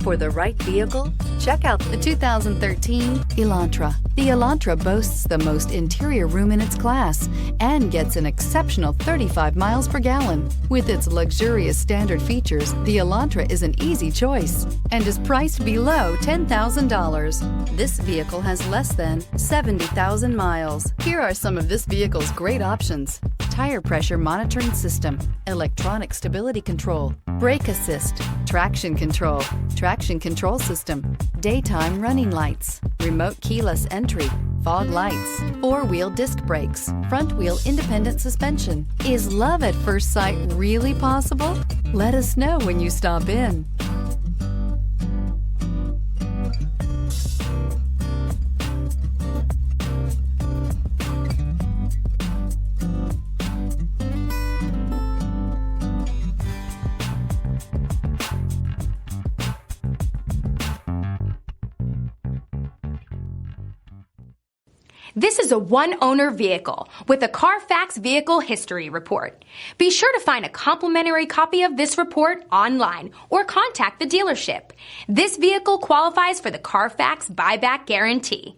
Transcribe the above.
For the right vehicle, check out the 2013 Elantra. The Elantra boasts the most interior room in its class and gets an exceptional 35 miles per gallon. With its luxurious standard features, the Elantra is an easy choice and is priced below $10,000. This vehicle has less than 70,000 miles. Here are some of this vehicle's great options: tire pressure monitoring system, electronic stability control, brake assist, traction control system, daytime running lights, remote keyless entry, fog lights, four-wheel disc brakes, front-wheel independent suspension. Is love at first sight really possible? Let us know when you stop in. This is a one-owner vehicle with a CARFAX Vehicle History Report. Be sure to find a complimentary copy of this report online or contact the dealership. This vehicle qualifies for the CARFAX Buyback Guarantee.